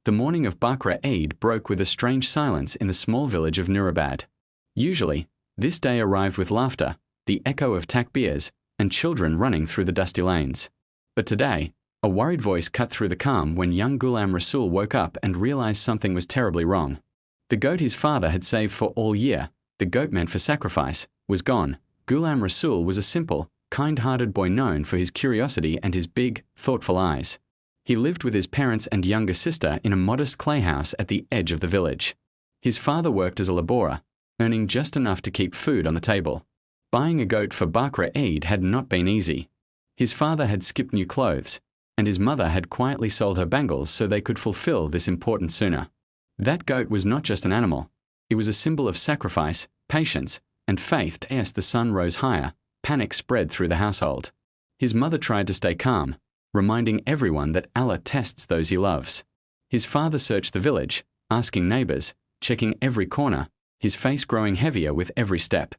The morning of Baqra Eid broke with a strange silence in the small village of Nurabad. Usually, this day arrived with laughter, the echo of takbirs, and children running through the dusty lanes. But today, a worried voice cut through the calm when young Ghulam Rasool woke up and realized something was terribly wrong. The goat his father had saved for all year, the goat meant for sacrifice, was gone. Ghulam Rasool was a simple, kind-hearted boy known for his curiosity and his big, thoughtful eyes. He lived with his parents and younger sister in a modest clay house at the edge of the village. His father worked as a laborer, earning just enough to keep food on the table. Buying a goat for Baqra Eid had not been easy. His father had skipped new clothes, and his mother had quietly sold her bangles so they could fulfill this important sunnah. That goat was not just an animal. It was a symbol of sacrifice, patience, and faith. As the sun rose higher, panic spread through the household. His mother tried to stay calm, reminding everyone that Allah tests those he loves. His father searched the village, asking neighbors, checking every corner, his face growing heavier with every step.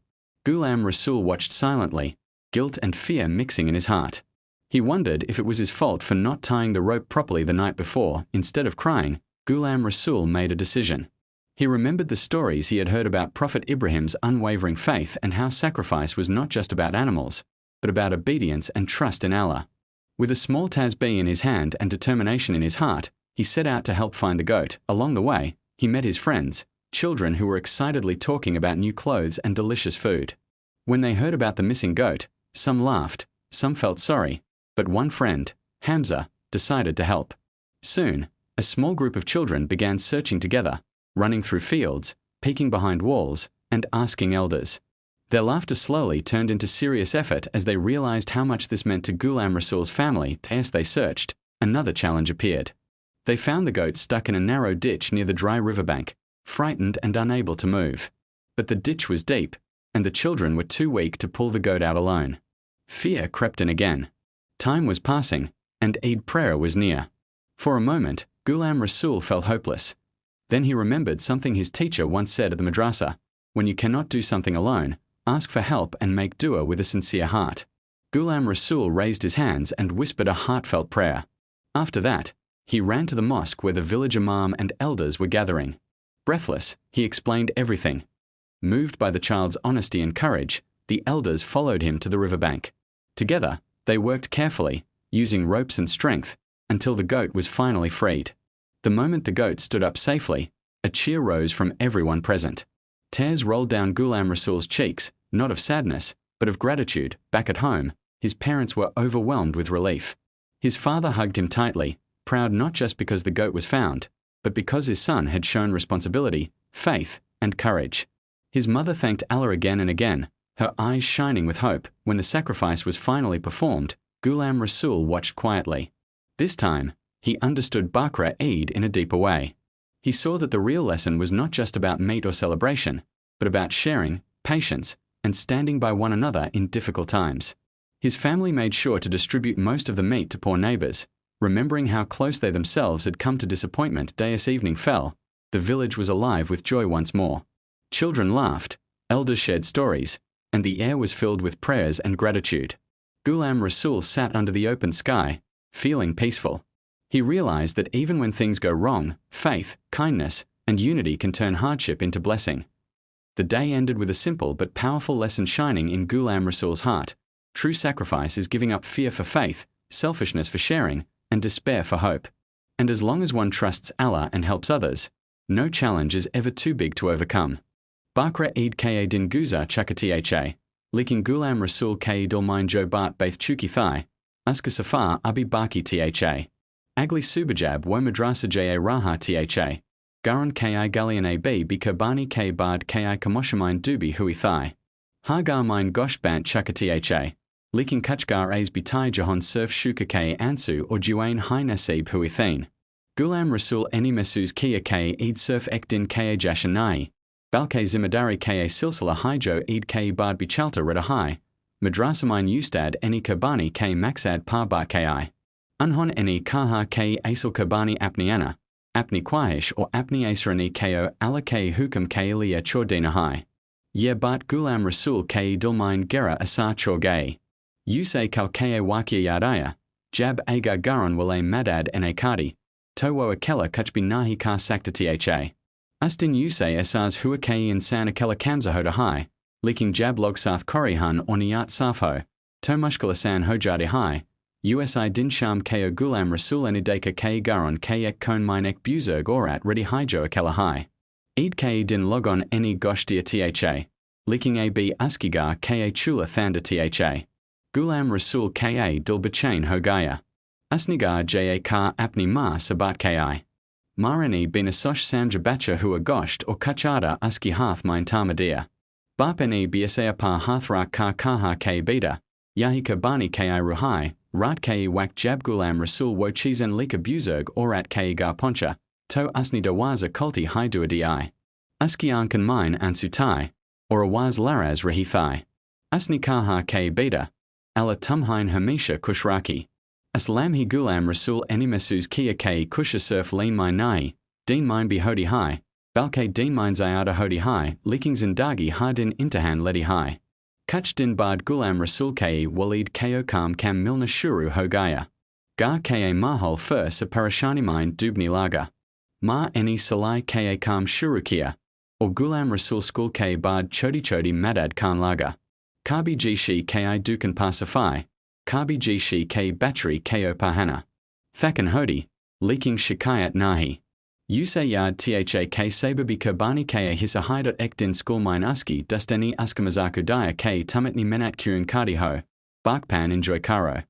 Ghulam Rasool watched silently, guilt and fear mixing in his heart. He wondered if it was his fault for not tying the rope properly the night before. Instead of crying, Ghulam Rasool made a decision. He remembered the stories he had heard about Prophet Ibrahim's unwavering faith and how sacrifice was not just about animals, but about obedience and trust in Allah. With a small tasbih in his hand and determination in his heart, he set out to help find the goat. Along the way, he met his friends, children who were excitedly talking about new clothes and delicious food. When they heard about the missing goat, some laughed, some felt sorry, but one friend, Hamza, decided to help. Soon, a small group of children began searching together, running through fields, peeking behind walls, and asking elders. Their laughter slowly turned into serious effort as they realized how much this meant to Ghulam Rasool's family. As they searched, another challenge appeared. They found the goat stuck in a narrow ditch near the dry riverbank, frightened and unable to move. But the ditch was deep, and the children were too weak to pull the goat out alone. Fear crept in again. Time was passing, and Eid prayer was near. For a moment, Ghulam Rasool felt hopeless. Then he remembered something his teacher once said at the madrasa: when you cannot do something alone, ask for help and make dua with a sincere heart. Ghulam Rasool raised his hands and whispered a heartfelt prayer. After that, he ran to the mosque where the village imam and elders were gathering. Breathless, he explained everything. Moved by the child's honesty and courage, the elders followed him to the riverbank. Together, they worked carefully, using ropes and strength, until the goat was finally freed. The moment the goat stood up safely, a cheer rose from everyone present. Tears rolled down Ghulam Rasool's cheeks, not of sadness, but of gratitude. Back at home, his parents were overwhelmed with relief. His father hugged him tightly, proud not just because the goat was found, but because his son had shown responsibility, faith, and courage. His mother thanked Allah again and again, her eyes shining with hope. When the sacrifice was finally performed, Ghulam Rasool watched quietly. This time, he understood Baqra Eid in a deeper way. He saw that the real lesson was not just about meat or celebration, but about sharing, patience, and standing by one another in difficult times. His family made sure to distribute most of the meat to poor neighbors, remembering how close they themselves had come to disappointment. As evening fell, the village was alive with joy once more. Children laughed, elders shared stories, and the air was filled with prayers and gratitude. Ghulam Rasool sat under the open sky, feeling peaceful. He realized that even when things go wrong, faith, kindness, and unity can turn hardship into blessing. The day ended with a simple but powerful lesson shining in Ghulam Rasool's heart. True sacrifice is giving up fear for faith, selfishness for sharing, and despair for hope. And as long as one trusts Allah and helps others, no challenge is ever too big to overcome. Baqra Eid ka din guza chakatha, liking Ghulam Rasool ka dulmain jo bat baith chuki thai, uska safar abi baki tha. Agli subajab wo madrasa ja raha tha. Garan ki galian b Qurbani ki bard ki kamoshamine dubi hui thai. Hagar mine gosh bant chaka tha. Liking kachgar as bitai jahon surf shuka ki ansu or juain hai nasib hui thain. Ghulam Rasool eni mesuz kia ki Eid surf ekdin ki jashanai. Balke zimadari ki silsila hijo Eid ki bard bichalta redahai. Madrasa mine ustad eni Qurbani ki maxad parbar ki. Unhon eni kaha ki asal Qurbani apniana, apni kwahish or apni asrani ko ala ki hukam ki liya chordina hai. Ye bat Ghulam Rasool ki dulmain gera asar chorgay. Yuse kalkaye wakia yadaya, jab agar garon wale madad ene kadi. Towo akela kuchbi nahi ka sakta tha. Astin yuse esas hua kei insan akela kamza hoda hai, leaking jab log sath korihan orniyat safho, tomushkalasan hojade hai, usi din sham ko Ghulam Rasool enideka kei garon kei ek kon minek buzerg orat ready hijo akela hai. Eid kei din logon eni goshtia tha, leaking ab askigar ka chula thanda tha. Ghulam Rasool ka dil bachain hogaya. Asnigar ja ka apni ma sabat ki. Marani bin asosh samja bacha hua gosht or kachada aski hath mein tamadia. Bapeni biasaya pa hathra ka kaha ke beta, yahi Qurbani ki ruhai, rat ki wak jab Ghulam Rasool wo chizen lika buzerg orat ki gar poncha, to asni dawaza kulti hai duadi. Aski ankan mine ansutai, or awaz laraz rahithai. Asni kaha ke beta, ala tumhain hamisha kushraki. Aslamhi Ghulam Rasool eni mesuz kia ke kusha surf lean my nai, deen mine bi hodi hai, balke deen mine zayada hodi hai, leaking zindagi hardin intahan ledi hai. Kach din bad Ghulam Rasool ke walid ko kam kam milna shuru hogaya. Gar ke mahol fur sa parashani mine dubni laga. Ma eni salai ke kam shuru kia, or Ghulam Rasool school ke bad chodi madad khan laga. Kabi jishi ki dukan pasafai. Kabi jishi ke battery ko pahana. Thakan hodi, leaking shikayat nahi. Use yard tha ke sababi Qurbani ke hisahai ek din school mine aski dusteni askamazaku daya ke tumitni menat kurun kadi ho. Bakpan enjoy karo.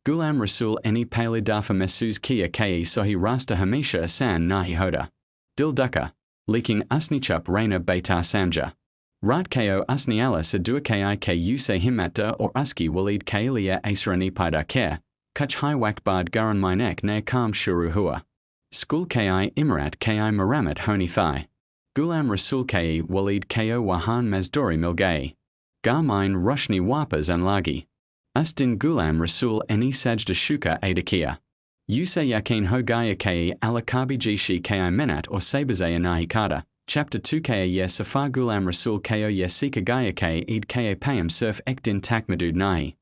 Ghulam Rasool eni palidafa mesuz kia ke sohi rasta hamisha asan nahi hoda. Dil duka, leaking asnichup reina beta samja. Rat ko asni ala sadua ki use himata or aski walid kailia asrani pada care, kuch hai wakt bad garan minek ne kam shuru hua. School ki imarat ki maramat honi thai. Ghulam Rasool ki walid ko wahan mazdori milgai. Gar mine roshni wapas anlagi. Astin Ghulam Rasool eni sajda shuka adakia. Use yakin hogaya ki ala kabi jishi ki menat or sabazaya nahi kada. Chapter 2 Ka ye Safar Ghulam Rasool Ko ye Sika Gaya K Eid Ka Payam Surf Ekdin Takmadud Nahi.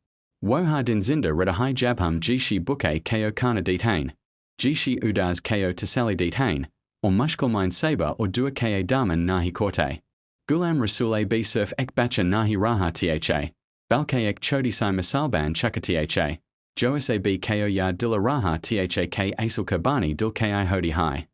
Woha din Zinda Redahai Jabham Jishi Buke Ko Kana Dit Hain. Jishi Udaz Ko Tasali Dit Hain. Or Mushkal Mine Saber or Dua Ka Daman Nahi Korte. Ghulam Rasool A B Surf Ek Bacha Nahi Raha Tha. Balke Ek Chodi Sai Masalban Chaka Tha. Joas A B Ko Ya Dilla Raha Tha K Asil Qurbani Dil Ki Hodi Hai.